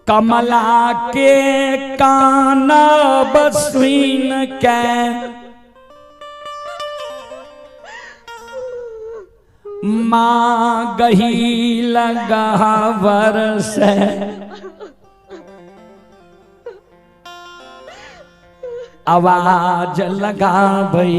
कमला के कान बसुइन के माँ गही लगावर से आवाज लगाबै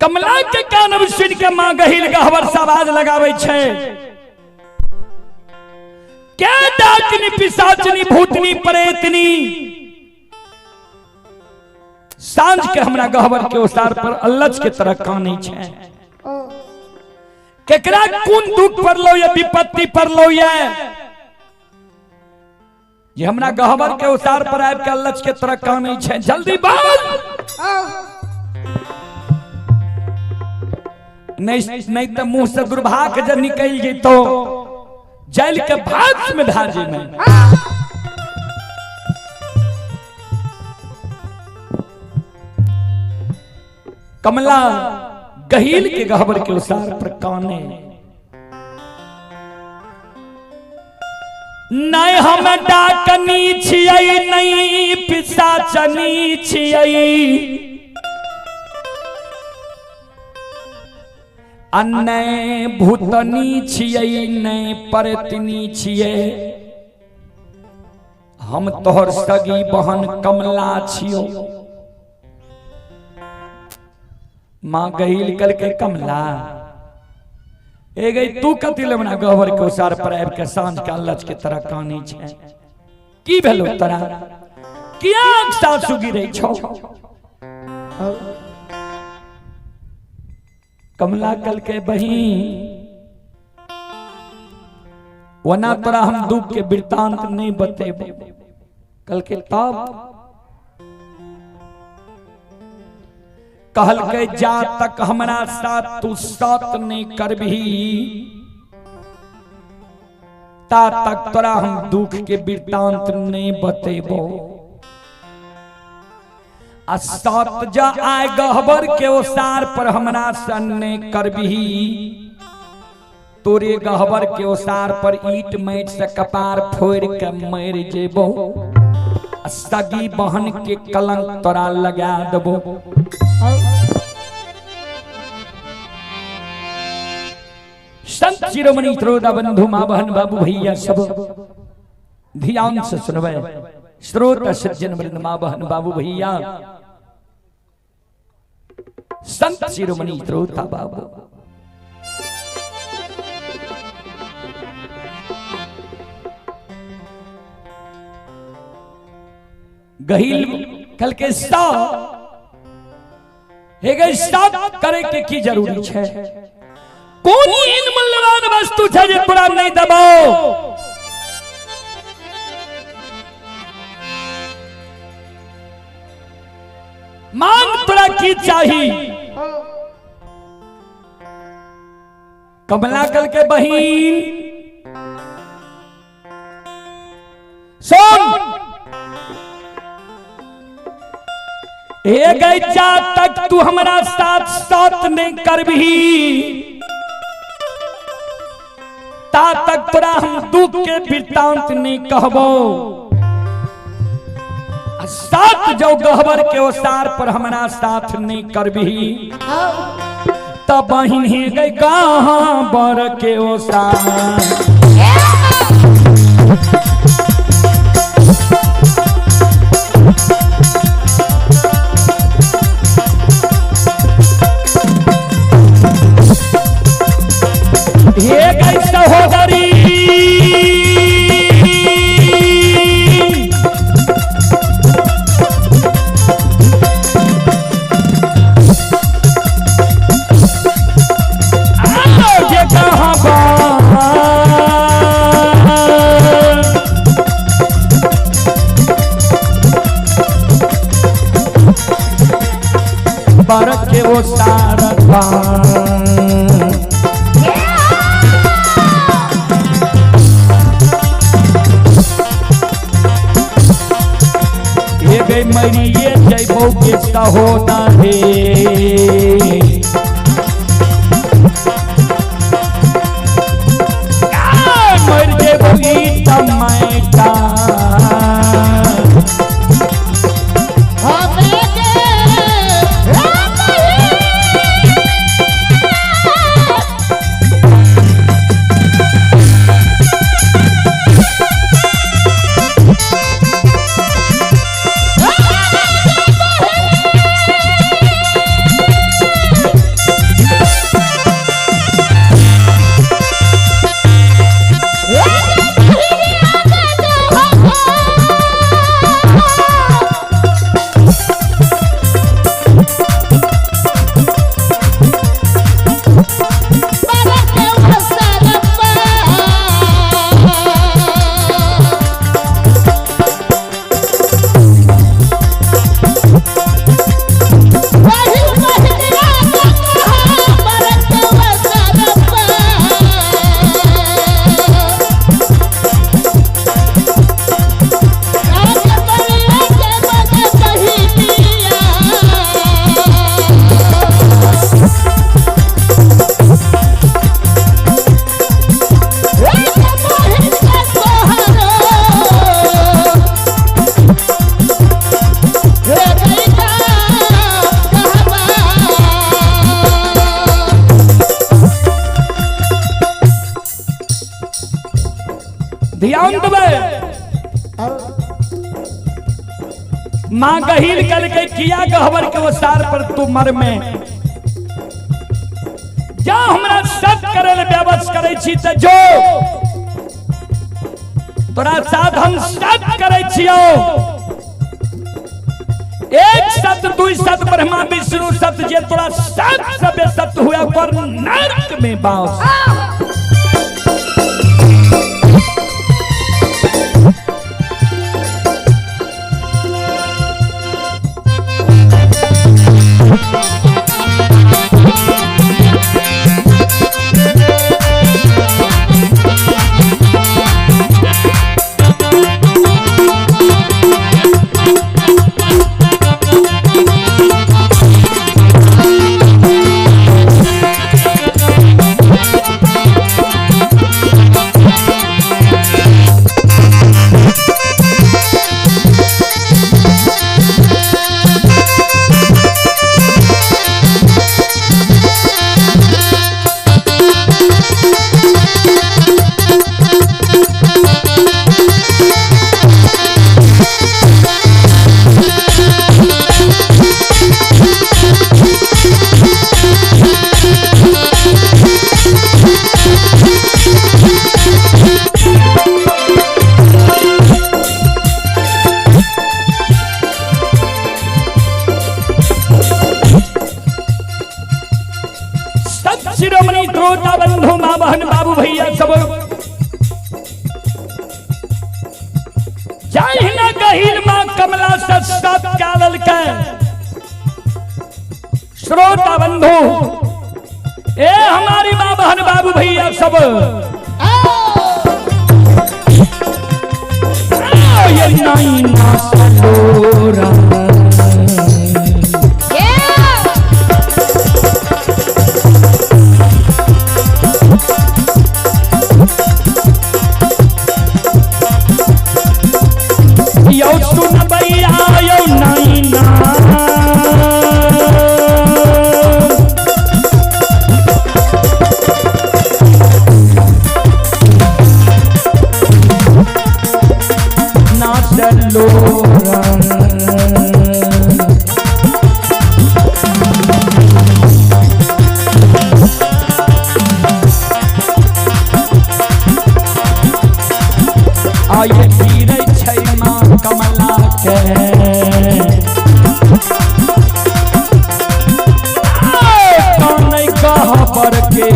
कमला के कान सुन के माँ गही लगावर से आवाज लगाबै छै। क्या डाकनी पिशाचनी भूतनी प्रेतनी सांझ के हमरा गहवर के ओसार पर अल्लच के तरह कानै छै। केकरा कोन दुख पड़लो या विपत्ति पड़लो या जे हमरा गहवर के ओसार पर आबि के अल्लच के तरह कानै छै। जल्दी बोल नहीं तो मुंह से दुर्भाग जब निकल जैतो जल के भाग में धार जे में कमला गहील के गहवर के ओसार पर काने नहीं हम डाकनी छियै नहीं पिशाचनी छियै अन्य भूतनी छियै नहीं प्रेतनी छियै हम तोहर सगी बहन कमला छियो। माँ गहील कल के कमला ए गई तू कथी लेमना गहवर के ओसार पर आबि के सांझ के अल्लच के तरह कानै छै। की भेलो तोरा किया सासु गिरै छौ। कमला कल के बहिन वना तोरा हम दुख के वृत्तांत नहीं बतेबे कल के तब कहल के जा तक हमरा साथ तू साथ नहीं करबही ता तक तोरा हम दुख के वृत्तांत नहीं बतेबो। सात जा आय गहवर के ओसार पर हमरा सन नहीं करबही तोरे गहवर के ओसार पर ईट माइट से कपार फोड़ के मर जेबो। सगी बहन के कलंक तोरा लगा देबो। संत शिरोमणि श्रोता बंधु माँ बहन बाबू भैया सब ध्यान से सुनवे। श्रोता सज्जन वृंद माँ बहन बाबू भैया संत शिरोमणि श्रोता बाबू गहील कल के साथ करे के की जरूरी है। कौन इन मूल्यवान वस्तु है जे तोरा नहीं दबाओ। मांग तोरा की चाहिए। कमला कल के बहिन सुन एक जा तक तू हमारा साथ साथ नहीं करबही ता तक तोरा हम दुख के वृत्तांत नहीं कहबो। साथ जो गहवर के ओसार पर हमारा साथ नहीं करबही तब बहिन ही गई कहां बर के ओसार। ये गई सहोदरी बर के ओसार मरिए जैबो के सहोदरी ध्यान देवे। माँ गहील कल के किया गहवर के वो सार पर तू मर में जा हमरा सब करे व्यवस्था करे छी त जो तोरा साथ हम सब करे छियो। एक सत दुई सत ब्रह्मा विष्णु सत जे तोरा सत सबे सत हुआ पर नरक में बास। शिरोमणि श्रोता बंधु माँ बहन बाबू भैया सब जाहि न गहील माँ कमला सत कालल के श्रोता बंधु ए हमारी माँ बहन बाबू भैया सब ये नहीं ना सलोरा यो सुन भैया यो नहीं ना ना सलोरा आये धीरे छै माँ कमला के कौन कह पर के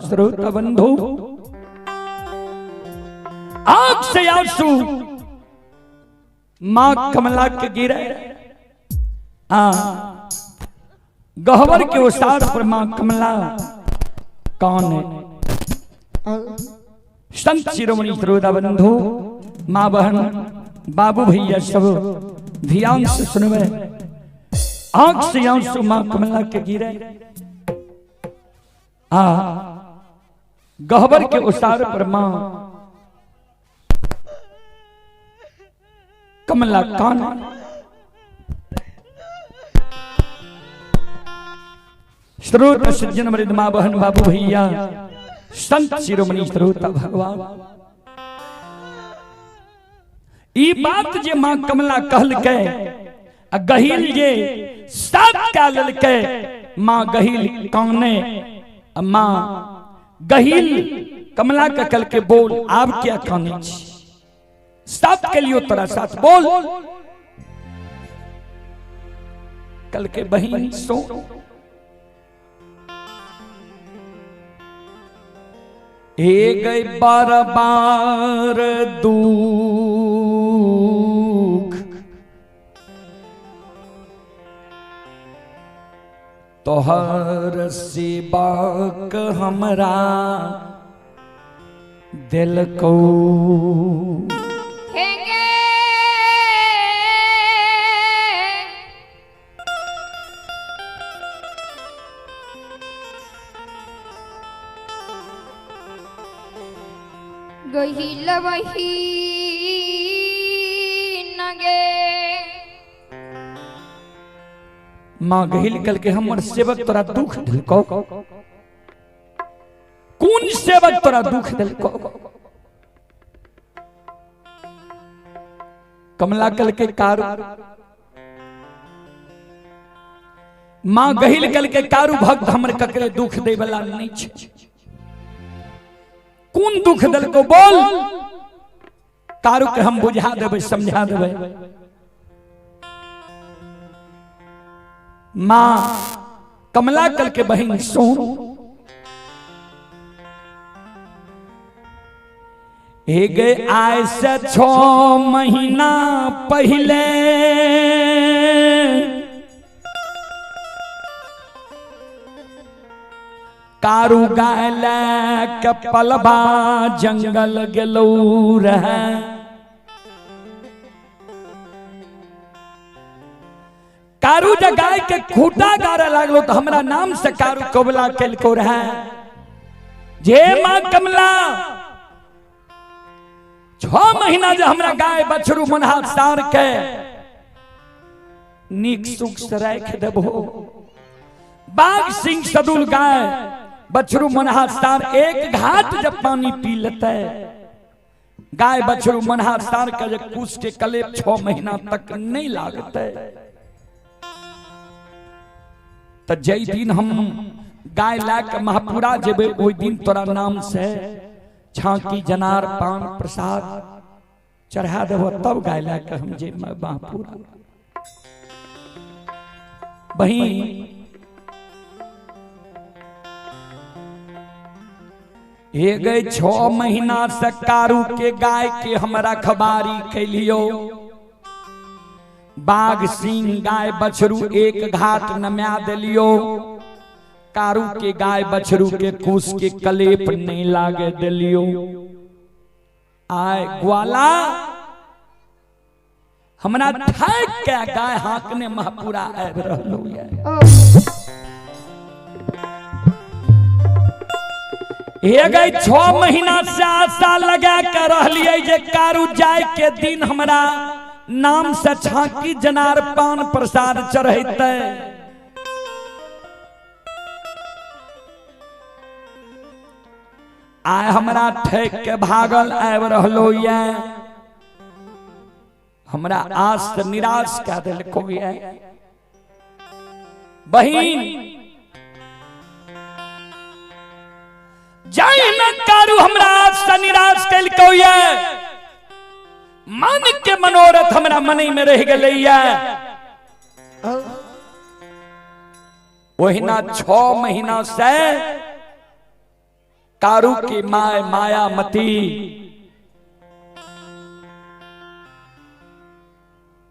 श्रोता बंधु आंख से आंसू माँ कमला के गिरे गहवर के उसार पर माँ कमला कौन है। संत शिरोमणि श्रोता बंधु माँ बहन बाबू भैया सब ध्यान से सुनवे। आंख से आंसू माँ कमला के गिरे गहवर के उसार पर मां कमला कान। श्रोत सज्जन मृदमा बहन बाबू भैया संत शिरोमणि श्रोता भगवान, ई बात जे मां कमला कहल के गहिल जे साथ का ललके मां गहिल काने, मां गहिल कमला का कल के बोल आप क्या काने साथ के लियो तोरा साथ बोल। कल के बहिन सो ए गई बार बार दुख तोहर सिबाक हमरा दिल को गहिल वही नगे। मां गहिल कल के हमर सेवक तोरा दुख दिलको, कौन सेवक तोरा दुख दिलको? कमला कल के कारू, मां गहिल कल के कारू भक्त हमर ककरे दुख दे वाला नहीं छे। कौन दुख दिल को बोल, कारू के हम बुझा देवे समझा देवे। मां कमला कल के बहन सोन ए गए आज से 6 महीना पहले कारू गायल के पलबा जंगल गेलौ रहे। कारू जे गाय के खूटा गारे लागलो तो हमरा नाम से कारू कबला केलको रहे। जे मां कमला 6 महीना जे हमरा गाय बछरू मनहार सार के नीक सुख से राख देबो। बाघ सिंह सदुल गाय बछरू मनहार सार एक घाट जब पानी पी लेते, गाय बछरू मनहार सार का जब कुछ के कलेप 6 महीना तक नहीं लागते। तो जय दिन हम गाय लाके महापुरा जेबे ओई दिन तोरा नाम से छाकी जनार पान प्रसाद चढ़ा देबो, तब गाय लाके हम जे महापुरा। बहिन ए गए 6 महीना से कारू के गाय के हमरा खबारी कैलियो। बाघ सिंह गाय बछरू एक घाट नम्या दिलियो। कारू के गाय बछरू के कुश के कलेप नहीं लागे दिलियो। आय ग्वाला हमरा ठाक के गाय हाकने महापुरा आब रहलो ये। हे गई 6 महीना से आशा लगा के रहलिए जे कारू जाय के दिन हमरा नाम से छाकी जनार पान प्रसाद चढ़ैते। आय हमरा ठेक के भागल आब रहलो ये। हमरा आस से निराश कर देलको ये। बहिन जय न कारू हमरा से निराश कैलको ये। मन के मनोरथ हमरा मने में रह गले ये। ओहिना 6 महीना से कारू की माय मायामती